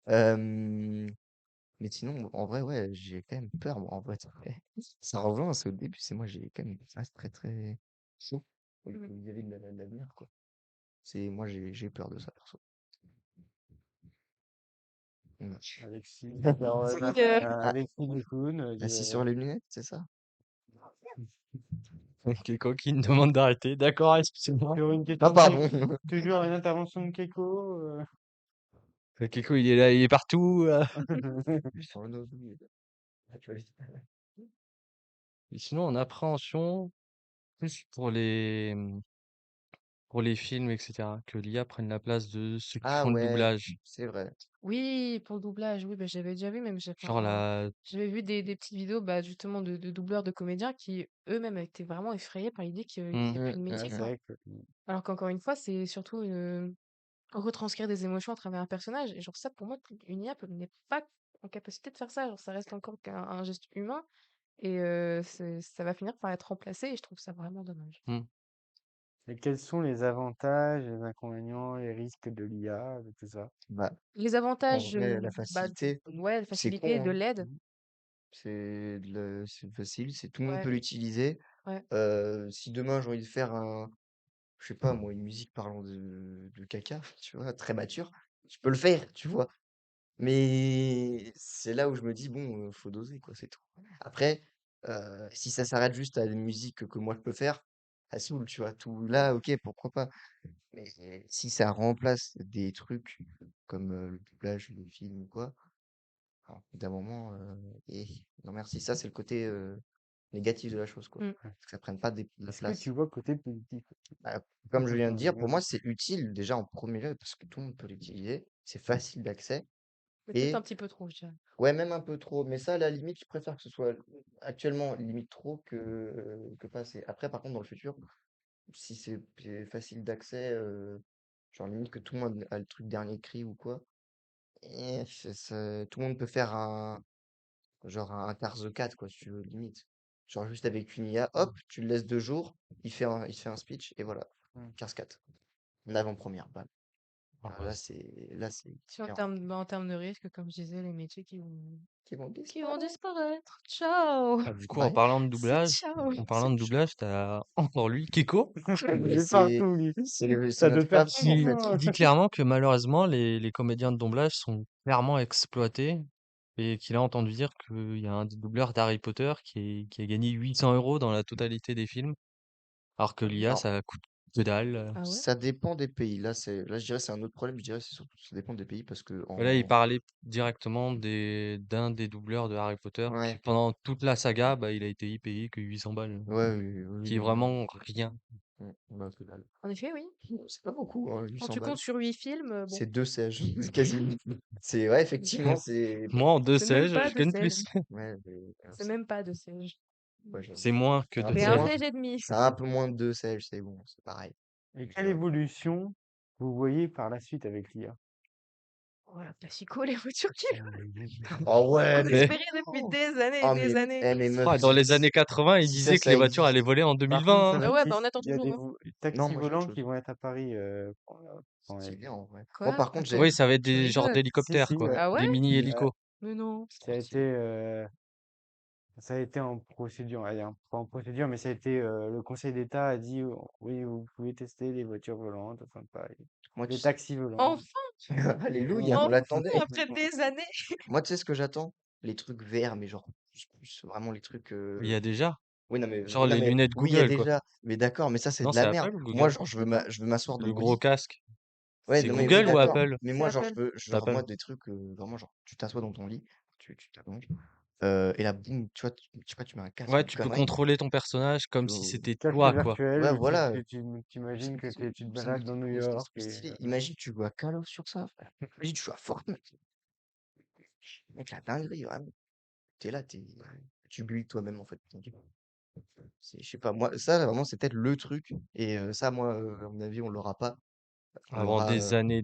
Euh, mais sinon, en vrai, ouais, j'ai quand même peur. Moi, en vrai, ça rejoint, c'est au début, c'est moi, j'ai quand même, ça reste très très chaud Mm. vis-à-vis de l'avenir, quoi. Moi, j'ai peur de ça, perso. Voilà. Alexis, Ah, Alexis Decoun, assis sur les lunettes, c'est ça? Quelqu'un qui me demande d'arrêter. D'accord, excusez-moi. sur une Ah, question de pardon. toujours une intervention de Keiko. Keko, il est là, il est partout. Sur le dos, oui. Ah, tu vois, Et sinon, en appréhension, plus pour les films, etc., que l'IA prenne la place de ceux qui Ah font le ouais, doublage. c'est vrai. Oui, pour le doublage, oui, bah, j'avais déjà vu, même, Genre la... j'avais vu des petites vidéos, bah, justement, de doubleurs de comédiens qui eux-mêmes étaient vraiment effrayés par l'idée qu'il n'y Hmm. ait plus de Ouais, métier, c'est quoi. vrai que Alors qu'encore une fois, c'est surtout retranscrire des émotions à travers un personnage. Et genre ça, pour moi, une IA n'est pas en capacité de faire ça. Genre, ça reste encore un geste humain. Et ça va finir par être remplacé. Et je trouve ça vraiment dommage. Hmm. et quels sont les avantages, les inconvénients, les risques de l'IA, de tout ça? Bah, Les en avantages, vrai, la bah, facilité, ouais, la c'est facilité, con, de hein. l'aide. C'est facile, tout le monde Ouais, peut l'utiliser. Ouais. Si demain j'ai envie de faire je sais pas moi, une musique parlant de caca, tu vois? Très mature, je peux le faire, tu vois? Mais c'est là où je me dis: «Bon, faut doser quoi, c'est tout». Après, si ça s'arrête juste à une musique que moi je peux faire, ça saoule, tu vois? Tout là, OK, pourquoi pas. Mais si ça remplace des trucs comme, le doublage, les films ou quoi, alors, au bout d'un moment, non merci. Ça, c'est le côté, négatif de la chose, quoi. Mmh. Que ça prenne pas de la Est-ce que place. tu vois côté positif aussi? Bah, comme je viens de dire, Bien pour moi, vu. c'est utile déjà en premier lieu parce que tout le monde peut l'utiliser. C'est facile d'accès Mais peut-être un et petit peu trop, je dirais. ouais, même un peu trop. Mais ça, à la limite, je préfère que ce soit actuellement limite trop que pas assez. Après, par contre, dans le futur, si c'est facile d'accès, genre limite que tout le monde a le truc dernier cri ou quoi, et tout le monde peut faire genre un Cars 4, quoi, si tu veux, limite. Genre juste avec une IA, hop, tu le laisses 2 jours, il fait un speech, et voilà. Mmh. Cars 4. En avant-première, bam. Ah Alors ouais, là, c'est Puis différent. en termes de risque, comme je disais, les métiers Qui vont qui vont disparaître. disparaître. Ciao! du coup, Ouais, C'est ciao! en parlant de doublage, t'as encore lui, Kiko, mais Il est partout, lui. c'est Ça doit notre faire patron, en qui, fait. franchement, qui dit clairement que malheureusement, les comédiens de doublage sont clairement exploités et qu'il a entendu dire qu'il y a un des doubleurs d'Harry Potter qui a gagné 800 € dans la totalité des films, alors que l'IA, Alors, ça coûte que dalle. Ah ouais? ça dépend des pays. Là, je dirais, c'est un autre problème. Je dirais, c'est surtout, ça dépend des pays parce que Là, il parlait directement d'un des doubleurs de Harry Potter qui, ouais, pendant toute la saga, bah, il a été payé que 800 balles, ouais, oui, oui, qui est oui, vraiment rien. bah, que dalle. En effet, oui. C'est pas beaucoup, hein, Quand 800 tu balles. comptes sur 8 films, bon, C'est 2 sièges, quasiment. C'est ouais, effectivement, c'est Moi, en deux c'est même sièges, pas je de gagne sièges. plus. ouais, C'est même pas de sièges. ouais, j'avoue. C'est moins que C'est un deux peu C'est un sièges. moins siège et demi. c'est un peu moins de 2 sièges, c'est bon, c'est pareil. et Je quelle dirais. évolution vous voyez par la suite avec l'IA? Oh la classico, les voitures qui Oh ouais, qu'on mais Mais, espérait depuis des années et oh des années. mais meuf, dans les années 80, il si ça, disait que les ça voitures allaient existe. voler en Par contre, ça 2020, hein. Ah ouais, bah, existe. on attend Il y a toujours, des hein. Non, taxis moi, j'ai autre volants chose. qui vont être à Paris Stylé, ouais. en vrai. Moi, Quoi? par contre, Attends, Oui, ça va être tu des genres rigoles. Si, d'hélicoptères, si, quoi. ouais. Ah ouais? Des mini-hélicos. Mais non. c'est Ça a trop été, stylé. ça a été en procédure, allez, pas en procédure, mais ça a été, le Conseil d'État a dit, oui, vous pouvez tester les voitures volantes, enfin, pas, Moi, tu les sais. taxis volants. Enfin! Alléluia, on Enfin! l'attendait. Après des années! Moi, tu sais ce que j'attends? Les trucs verts, mais genre, vraiment les trucs. Il y a déjà. Oui, non, mais, Genre non, les mais lunettes oui, il y a Google, quoi. déjà. Mais d'accord, mais ça, c'est Non, de la c'est merde. Apple ou Moi, Google? genre, C'est quoi? je veux m'asseoir dans Le mon gros lit. casque. Ouais, C'est non, mais oui, Google ou d'accord. Apple? Mais C'est moi, genre, Apple. C'est genre, Apple. moi, des trucs, vraiment, genre, tu t'assois dans ton lit, tu t'allonges, et là, boum, tu vois, je sais pas, tu mets un casque, Ouais, une tu peux connerie. contrôler ton personnage comme si euh, c'était Casque toi, quoi. virtuel Ouais, où voilà. tu t'imagines que tu te Ça me balades dans New c'est York trop et stylé. Imagine, tu joues à Call of sur ça, frère. Imagine, tu joues à Fortnite. Mec, la dinguerie, vraiment. T'es là, tu builds toi-même, en fait. Je sais pas, moi, ça, vraiment, c'est peut-être le truc. Et ça, moi, à mon avis, on l'aura pas. On Avant l'aura. des années.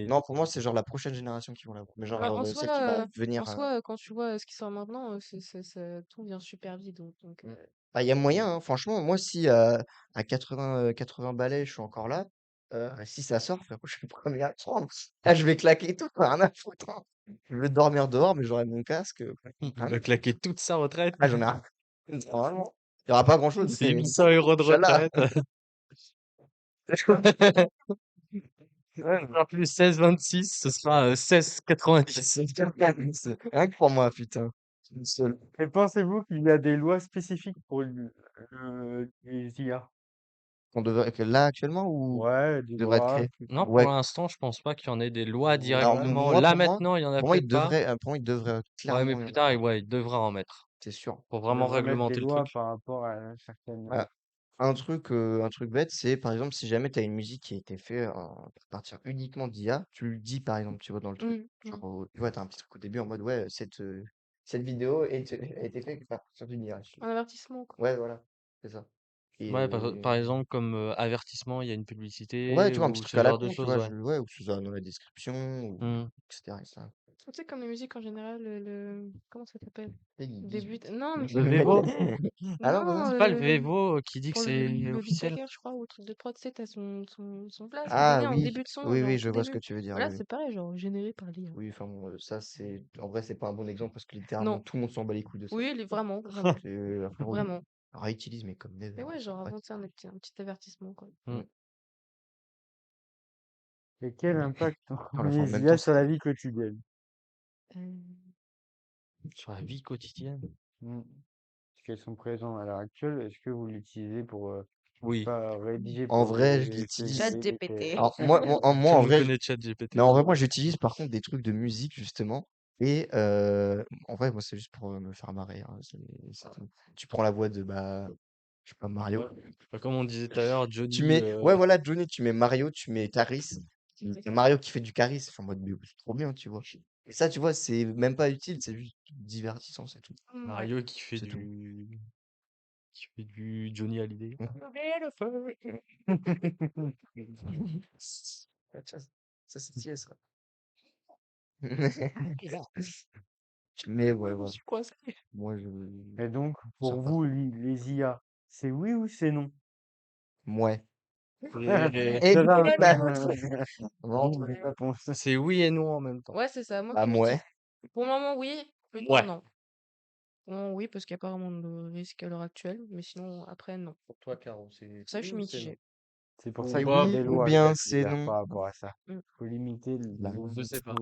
Non, pour moi, c'est genre la prochaine génération qui vont l'avoir. Mais genre, En celle qui va soi, venir. quand tu vois ce qui sort maintenant, tout vient super vite. Donc, Bah, il y a moyen, hein. Franchement, moi, si à 80 balais, je suis encore là, si ça sort, frérot, je suis le premier à le prendre. Ah, je vais claquer tout, rien à foutre, hein. Je vais dormir dehors, mais j'aurai mon casque. Il Rien va à claquer foutre. toute sa retraite. Ah, j'en ai rien. Vraiment. Il n'y aura pas grand-chose, C'est mais 800 € de Inch'Allah. retraite. Ouais, en plus 16,26, ce sera 16,90. Rien que pour moi, putain. Une seule. Et pensez-vous qu'il y a des lois spécifiques pour les IA? Que là, actuellement, ou Ouais, des devrait être lois. créé? Non, pour Ouais. l'instant, je pense pas qu'il y en ait des lois Alors, directement. Là, maintenant, il y en a peut-être pas. pour moi, il devrait Ouais, mais clairement y en plus tard, avoir. ouais, il devra en mettre C'est sûr. pour On vraiment devrait mettre des réglementer le lois truc. par rapport à certaines. Voilà. Un truc bête, c'est par exemple si jamais tu as une musique qui a été faite à partir uniquement d'IA, tu le dis par exemple, tu vois, dans le truc. Genre, tu vois, tu as un petit truc au début en mode ouais, cette vidéo a été faite à partir d'une IA. un avertissement, quoi. Ouais, voilà, c'est ça. Et Ouais, par exemple, comme avertissement, il y a une ouais, tu publicité vois, un petit ou truc ce à la genre de con, tu choses, vois, ouais. ouais, ou que ce soit dans la description, ou Hmm. etc. etc. Tu sais, comme les musiques en général, comment ça s'appelle? Et Début. 18. Non, Le Vevo, Ah non, non, c'est pas le Vevo qui dit que pour c'est le officiel. beatmaker, je crois, ou le truc de prod, tu sais, t'as son place à ah donner en oui, début de son, oui, genre oui, au je tout vois ce début. que tu veux dire, Voilà, oui, oui. c'est pareil, genre généré par l'IA. Oui, enfin bon, ça c'est, en vrai, c'est pas un bon exemple parce que littéralement Non, tout le monde s'en bat les couilles de ça. oui, vraiment, vraiment, Frérot, vraiment. réutilise, mais comme Mais never, ouais, genre ouais. avant, tu sais, un petit avertissement, quoi. Et quel Ouais. impact ont Enfin, en les même IA temps, sur la vie quotidienne? Euh, Sur la vie quotidienne. Mm. Est-ce qu'elles sont présentes à l'heure actuelle? Est-ce que vous l'utilisez pour, je sais Oui. pas, rédiger en pour vrai, je des l'utilise. Chat CV, des GPT. Alors, moi, Tout le en monde vrai, connaît ChatGPT. mais en vrai, moi, j'utilise par contre des trucs de musique, justement. Et en vrai, moi, c'est juste pour me faire marrer, hein, c'est tout. Tu prends la voix de, je sais pas, Mario. Bah, comme on disait tout à l'heure, Tu Johnny, mets, ouais, voilà, Johnny, tu mets Mario, tu mets Caris. Mario qui fait du Caris, c'est en mode, mais c'est trop bien, tu vois. Et ça, tu vois, c'est même pas utile, c'est juste divertissant, c'est tout. Ouais. Mario qui fait C'est tout. du Johnny Hallyday. Ça, c'est stylé, ça. Mais ouais, voilà. Moi, Et donc, ça pour pas vous, trop. les IA, c'est oui ou c'est non? Ouais. Et Ça va, Non, bonne réponse. c'est oui et non en même temps. Ouais, c'est ça. Moi, bah, qui me ouais. dis. Pour le moment, oui. Plus tard, Ouais. non. Pour le moment, oui, parce qu'il n'y a pas vraiment de risque à l'heure actuelle. Mais sinon, après, non. Pour toi, Caro, c'est Pour ça, je suis mitigée. C'est pour Ou ça qu'il y a bah, des Oui ou lois, bien je veux c'est dire, non. par rapport à ça. Mm. Faut limiter Là. je sais pas.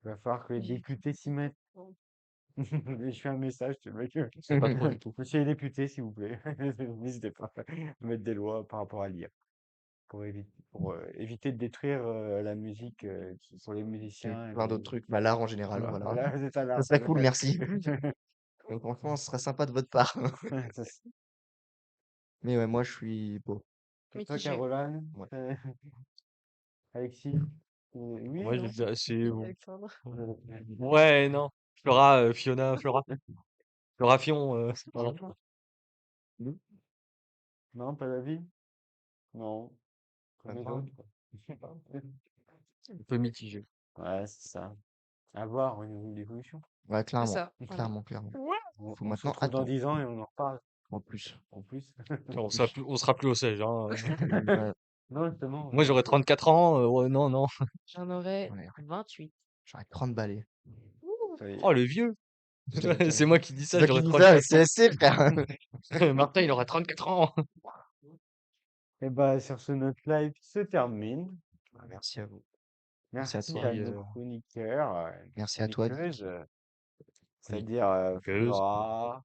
Il va falloir que les Oui. députés s'y mettent. Bon. Je fais un message, tu mec. Je sais pas trop du tout. Monsieur les députés, s'il vous plaît, n'hésitez pas à mettre des lois par rapport à l'IA pour éviter de détruire la musique pour les Et musiciens. plein d'autres trucs. Bah, l'art en général, voilà. Voilà, c'est ça, là, Ça serait cool, merci. Donc, franchement, ce serait sympa de votre part. Mais ouais, moi, je suis beau. Et toi, Mitigée. Caroline, Ouais. Alexis, oui, Moi, non? j'ai déjà assez bon. Alexandre. Ouais, non. Flora, Fiona, Flora. Flora Fion, pardon. Non, pas d'avis? Non. Comme Pas les moi. autres. Un peu mitigé. Ouais, c'est ça. À voir au niveau de l'évolution. Ouais, C'est clairement. ça. Vraiment. Clairement. On Faut se maintenant retrouve dans attendre. 10 ans et on en reparle En plus. en plus. On sera plus au siège, hein. Ouais, Non, justement. Moi, j'aurai 34 ans. Ouais, non, non. J'en aurais ouais. 28. J'aurais 30 balais. Ouh. Ça y est. Oh, le vieux. C'est moi qui dis C'est ça, toi qui j'aurai dis ça, 34 c'est assez, frère. ans. Martin, il aura 34 ans. Et bah, sur ce, notre live se termine. Merci à vous. Merci Merci à à toi. nos chroniqueurs, Merci à toi. chroniqueuses, Oui. c'est-à-dire Queuse. Flora,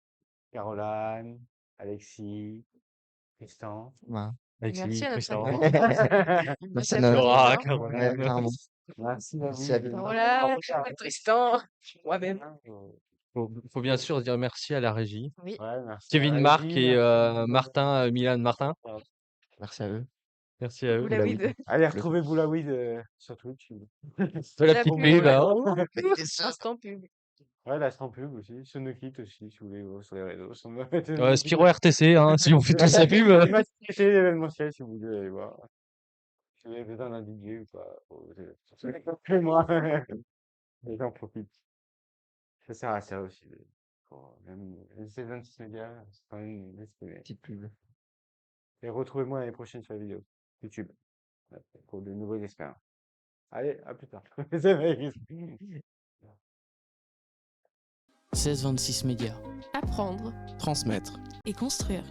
Caroline, Alexis, Tristan. Ouais. Merci Alexis, à notre Tristan. Merci à à notre. Flora, Flora, Caroline. Ouais, clairement. Merci à Merci vous. à vous. Caroline, Tristan, moi-même. Faut bien sûr dire merci à la régie. Oui. Ouais, merci à Kevin, la Marc régie, et merci. Martin, Milan, Martin. Merci à eux. Merci à eux. Oula, oui. Boulaoud. Allez, retrouvez Boulaoud sur Twitch. Fais la La petite pub. pub, hein. Instant pub. Ouais, la sans pub aussi. Sonokit aussi, si vous voulez, sur les réseaux. Spiro RTC, hein, si on fait tous sa pub. C'est l'événementiel, si vous voulez aller voir. Si vous avez besoin d'un DJ ou pas. Fais-moi. Et j'en profite. Ça sert à ça aussi. Même les 26 médias, c'est quand même l'exprimer. Petite pub. Et retrouvez-moi l'année prochaine sur la vidéo. YouTube. Pour de nouvelles expériences. Allez, à plus tard. 1626 médias. Apprendre Transmettre. et construire.